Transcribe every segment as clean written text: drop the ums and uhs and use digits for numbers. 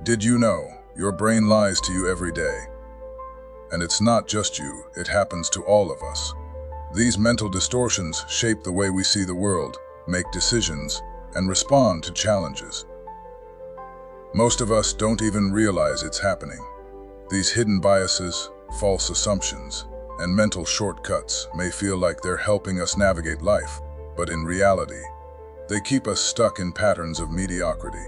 Did you know your brain lies to you every day? And it's not just you, it happens to all of us. These mental distortions shape the way we see the world, make decisions, and respond to challenges. Most of us don't even realize it's happening. These hidden biases, false assumptions, and mental shortcuts may feel like they're helping us navigate life, but in reality, they keep us stuck in patterns of mediocrity.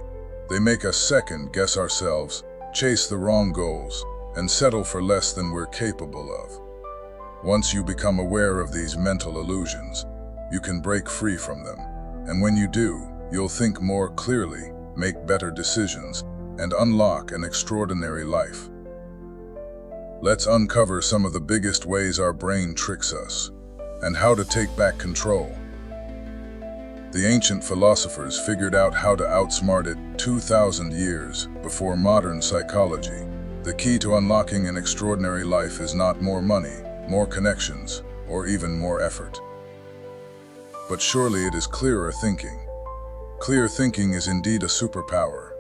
They make us second-guess ourselves, chase the wrong goals, and settle for less than we're capable of. Once you become aware of these mental illusions, you can break free from them. And when you do, you'll think more clearly, make better decisions, and unlock an extraordinary life. Let's uncover some of the biggest ways our brain tricks us, and how to take back control. The ancient philosophers figured out how to outsmart it 2,000 years before modern psychology. The key to unlocking an extraordinary life is not more money, more connections, or even more effort. But surely it is clearer thinking. Clear thinking is indeed a superpower.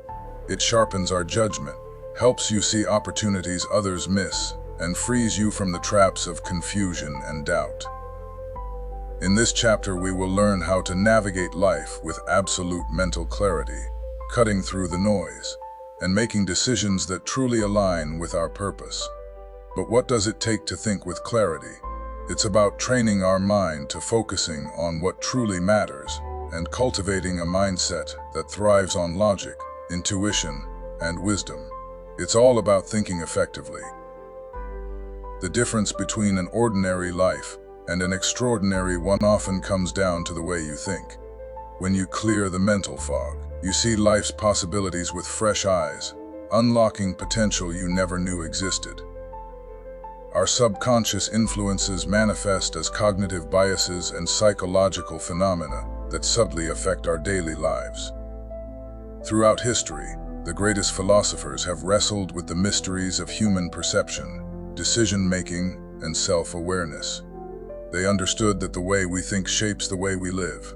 It sharpens our judgment, helps you see opportunities others miss, and frees you from the traps of confusion and doubt. In this chapter, we will learn how to navigate life with absolute mental clarity, cutting through the noise, and making decisions that truly align with our purpose. But what does it take to think with clarity? It's about training our mind to focusing on what truly matters and cultivating a mindset that thrives on logic, intuition, and wisdom. It's all about thinking effectively. The difference between an ordinary life and an extraordinary one often comes down to the way you think. When you clear the mental fog, you see life's possibilities with fresh eyes, unlocking potential you never knew existed. Our subconscious influences manifest as cognitive biases and psychological phenomena that subtly affect our daily lives. Throughout history, the greatest philosophers have wrestled with the mysteries of human perception, decision-making, and self-awareness. They understood that the way we think shapes the way we live.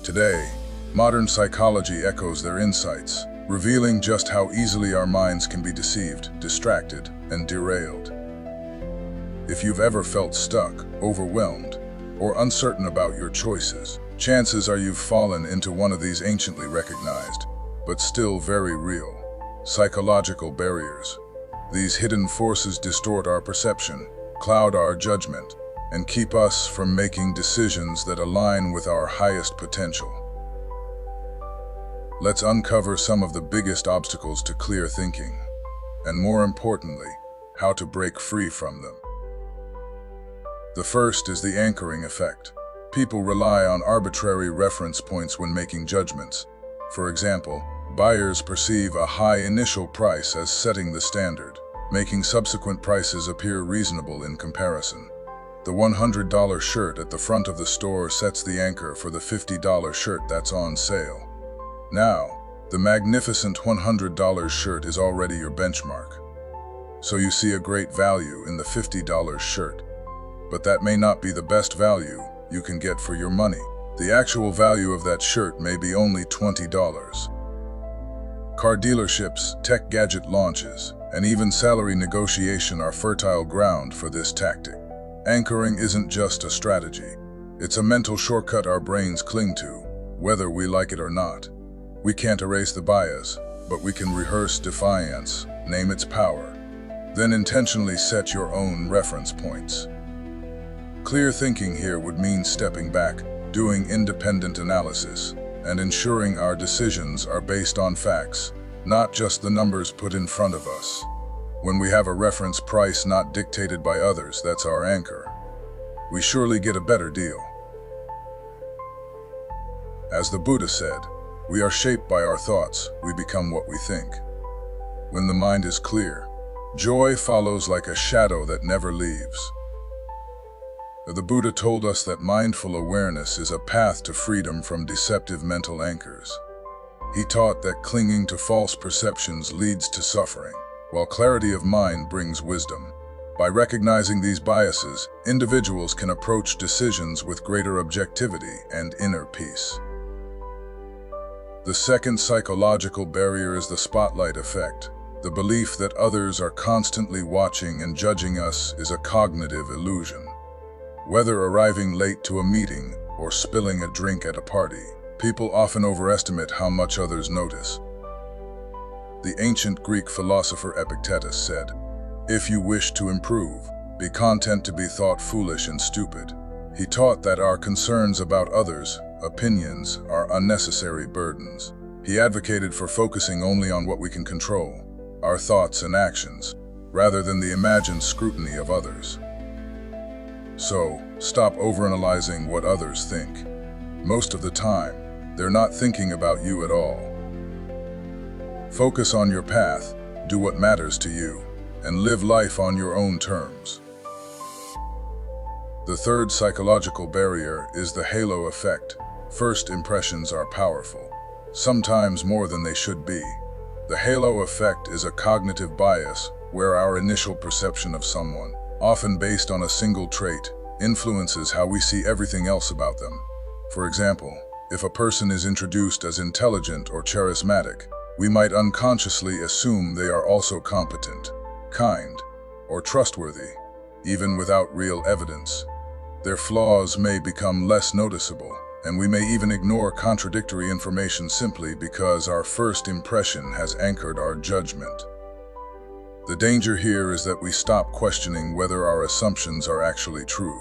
Today, modern psychology echoes their insights, revealing just how easily our minds can be deceived, distracted, and derailed. If you've ever felt stuck, overwhelmed, or uncertain about your choices, chances are you've fallen into one of these anciently recognized, but still very real, psychological barriers. These hidden forces distort our perception, cloud our judgment, and keep us from making decisions that align with our highest potential. Let's uncover some of the biggest obstacles to clear thinking, and more importantly, how to break free from them. The first is the anchoring effect. People rely on arbitrary reference points when making judgments. For example, buyers perceive a high initial price as setting the standard, making subsequent prices appear reasonable in comparison. The $100 shirt at the front of the store sets the anchor for the $50 shirt that's on sale. Now, the magnificent $100 shirt is already your benchmark. So you see a great value in the $50 shirt. But that may not be the best value you can get for your money. The actual value of that shirt may be only $20. Car dealerships, tech gadget launches, and even salary negotiation are fertile ground for this tactic. Anchoring isn't just a strategy. It's a mental shortcut our brains cling to, whether we like it or not. We can't erase the bias, but we can rehearse defiance, name its power, then intentionally set your own reference points. Clear thinking here would mean stepping back, doing independent analysis, and ensuring our decisions are based on facts, not just the numbers put in front of us. When we have a reference price not dictated by others, that's our anchor. We surely get a better deal. As the Buddha said, we are shaped by our thoughts, we become what we think. When the mind is clear, joy follows like a shadow that never leaves. The Buddha told us that mindful awareness is a path to freedom from deceptive mental anchors. He taught that clinging to false perceptions leads to suffering, while clarity of mind brings wisdom. By recognizing these biases, individuals can approach decisions with greater objectivity and inner peace. The second psychological barrier is the spotlight effect. The belief that others are constantly watching and judging us is a cognitive illusion. Whether arriving late to a meeting or spilling a drink at a party, people often overestimate how much others notice. The ancient Greek philosopher Epictetus said, "If you wish to improve, be content to be thought foolish and stupid." He taught that our concerns about others' opinions are unnecessary burdens. He advocated for focusing only on what we can control, our thoughts and actions, rather than the imagined scrutiny of others. So, stop overanalyzing what others think. Most of the time, they're not thinking about you at all. Focus on your path, do what matters to you, and live life on your own terms. The third psychological barrier is the halo effect. First impressions are powerful, sometimes more than they should be. The halo effect is a cognitive bias where our initial perception of someone, often based on a single trait, influences how we see everything else about them. For example, if a person is introduced as intelligent or charismatic, we might unconsciously assume they are also competent, kind, or trustworthy, even without real evidence. Their flaws may become less noticeable, and we may even ignore contradictory information simply because our first impression has anchored our judgment. The danger here is that we stop questioning whether our assumptions are actually true.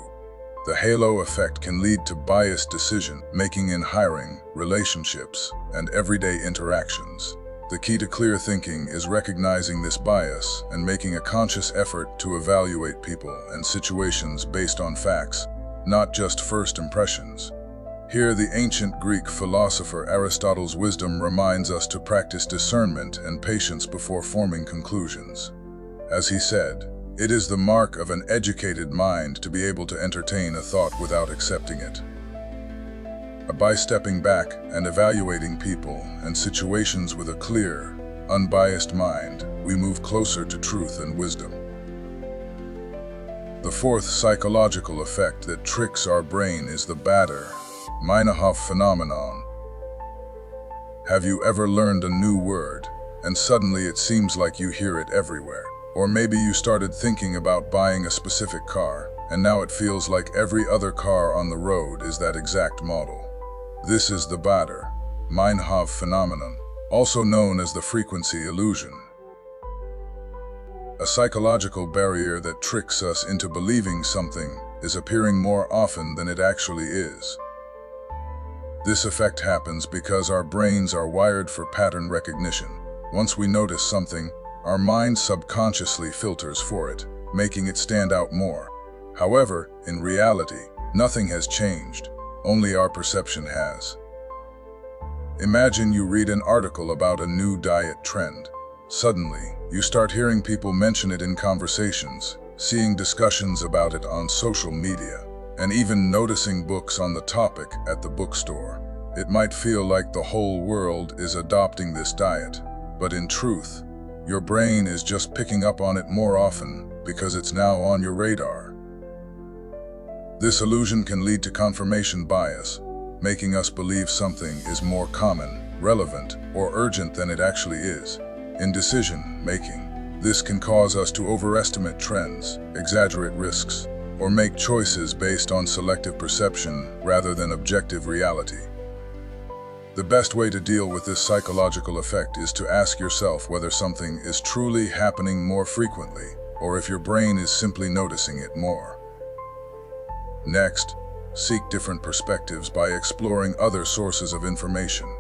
The halo effect can lead to biased decision-making in hiring, relationships, and everyday interactions. The key to clear thinking is recognizing this bias and making a conscious effort to evaluate people and situations based on facts, not just first impressions. Here, the ancient Greek philosopher Aristotle's wisdom reminds us to practice discernment and patience before forming conclusions. As he said, "It is the mark of an educated mind to be able to entertain a thought without accepting it." By stepping back and evaluating people and situations with a clear, unbiased mind, we move closer to truth and wisdom. The fourth psychological effect that tricks our brain is the Meinhof phenomenon. Have you ever learned a new word, and suddenly it seems like you hear it everywhere? Or maybe you started thinking about buying a specific car, and now it feels like every other car on the road is that exact model. This is the Meinhof phenomenon, also known as the frequency illusion. A psychological barrier that tricks us into believing something is appearing more often than it actually is. This effect happens because our brains are wired for pattern recognition. Once we notice something, our mind subconsciously filters for it, making it stand out more. However, in reality, nothing has changed, only our perception has. Imagine you read an article about a new diet trend. Suddenly, you start hearing people mention it in conversations, seeing discussions about it on social media, and even noticing books on the topic at the bookstore. It might feel like the whole world is adopting this diet, but in truth, your brain is just picking up on it more often because it's now on your radar. This illusion can lead to confirmation bias, making us believe something is more common, relevant, or urgent than it actually is. In decision-making, this can cause us to overestimate trends, exaggerate risks, or make choices based on selective perception rather than objective reality. The best way to deal with this psychological effect is to ask yourself whether something is truly happening more frequently, or if your brain is simply noticing it more. Next, seek different perspectives by exploring other sources of information.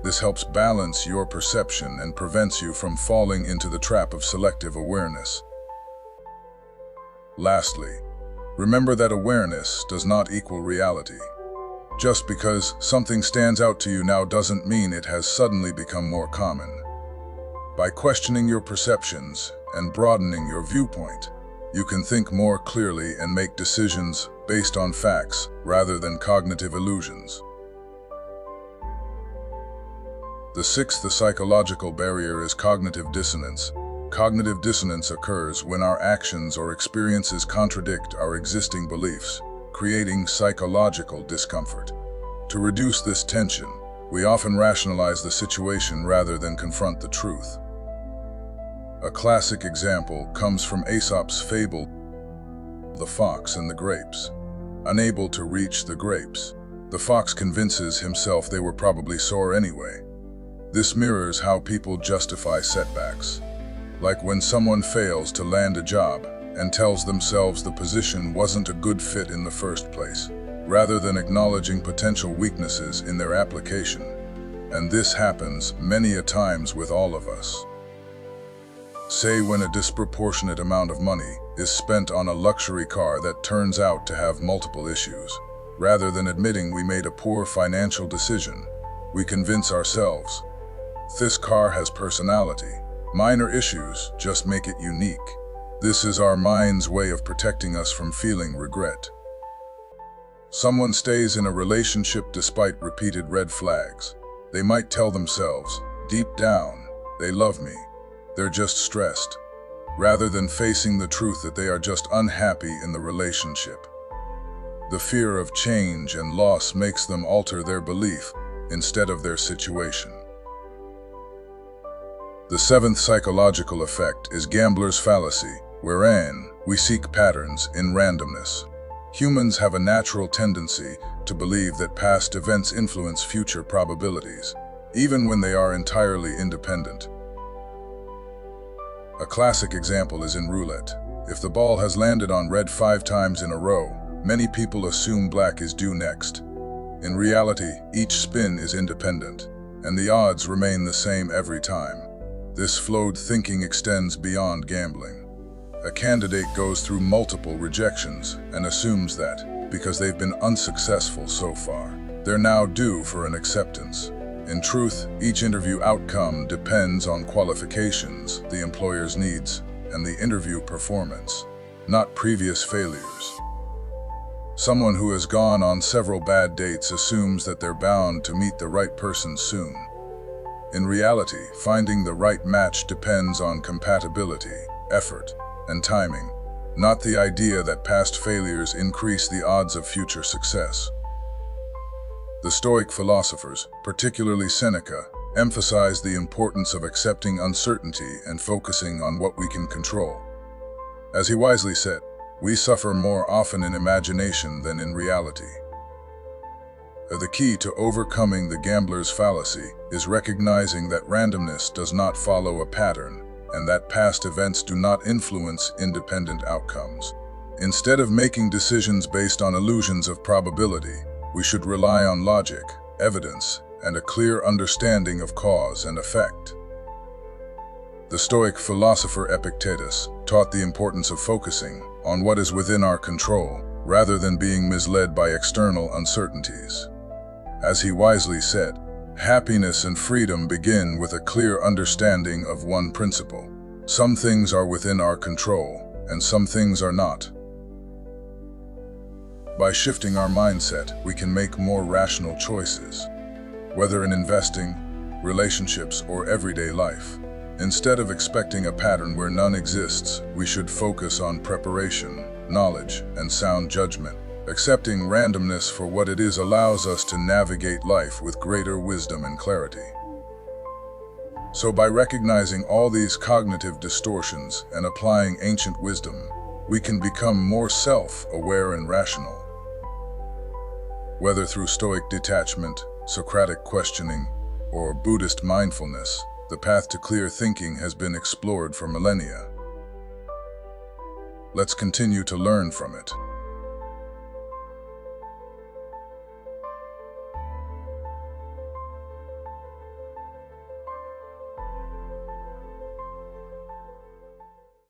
This helps balance your perception and prevents you from falling into the trap of selective awareness. Lastly, remember that awareness does not equal reality. Just because something stands out to you now doesn't mean it has suddenly become more common. By questioning your perceptions and broadening your viewpoint, you can think more clearly and make decisions based on facts rather than cognitive illusions. The sixth psychological barrier is cognitive dissonance. Cognitive dissonance occurs when our actions or experiences contradict our existing beliefs, creating psychological discomfort. To reduce this tension, We often rationalize the situation rather than confront the truth. A classic example comes from Aesop's fable, The Fox and the Grapes. Unable to reach the grapes, the fox convinces himself they were probably sour anyway. This mirrors how people justify setbacks. Like when someone fails to land a job and tells themselves the position wasn't a good fit in the first place, rather than acknowledging potential weaknesses in their application. And this happens many a times with all of us. Say when a disproportionate amount of money is spent on a luxury car that turns out to have multiple issues. Rather than admitting we made a poor financial decision, we convince ourselves, this car has personality. Minor issues just make it unique. This is our mind's way of protecting us from feeling regret. Someone stays in a relationship despite repeated red flags. They might tell themselves, deep down, they love me. They're just stressed, rather than facing the truth that they are just unhappy in the relationship. The fear of change and loss makes them alter their belief instead of their situation. The seventh psychological effect is gambler's fallacy, wherein we seek patterns in randomness. Humans have a natural tendency to believe that past events influence future probabilities, even when they are entirely independent. A classic example is in roulette. If the ball has landed on red 5 times in a row, many people assume black is due next. In reality, each spin is independent, and the odds remain the same every time. This flawed thinking extends beyond gambling. A candidate goes through multiple rejections and assumes that, because they've been unsuccessful so far, they're now due for an acceptance. In truth, each interview outcome depends on qualifications, the employer's needs, and the interview performance, not previous failures. Someone who has gone on several bad dates assumes that they're bound to meet the right person soon. In reality, finding the right match depends on compatibility, effort, and timing, not the idea that past failures increase the odds of future success. The Stoic philosophers, particularly Seneca, emphasized the importance of accepting uncertainty and focusing on what we can control. As he wisely said, we suffer more often in imagination than in reality. The key to overcoming the gambler's fallacy is recognizing that randomness does not follow a pattern and that past events do not influence independent outcomes. Instead of making decisions based on illusions of probability, we should rely on logic, evidence, and a clear understanding of cause and effect. The Stoic philosopher Epictetus taught the importance of focusing on what is within our control, rather than being misled by external uncertainties. As he wisely said, happiness and freedom begin with a clear understanding of one principle. Some things are within our control, and some things are not. By shifting our mindset, we can make more rational choices, whether in investing, relationships, or everyday life. Instead of expecting a pattern where none exists, we should focus on preparation, knowledge, and sound judgment. Accepting randomness for what it is allows us to navigate life with greater wisdom and clarity. So by recognizing all these cognitive distortions and applying ancient wisdom, we can become more self-aware and rational. Whether through Stoic detachment, Socratic questioning, or Buddhist mindfulness, the path to clear thinking has been explored for millennia. Let's continue to learn from it.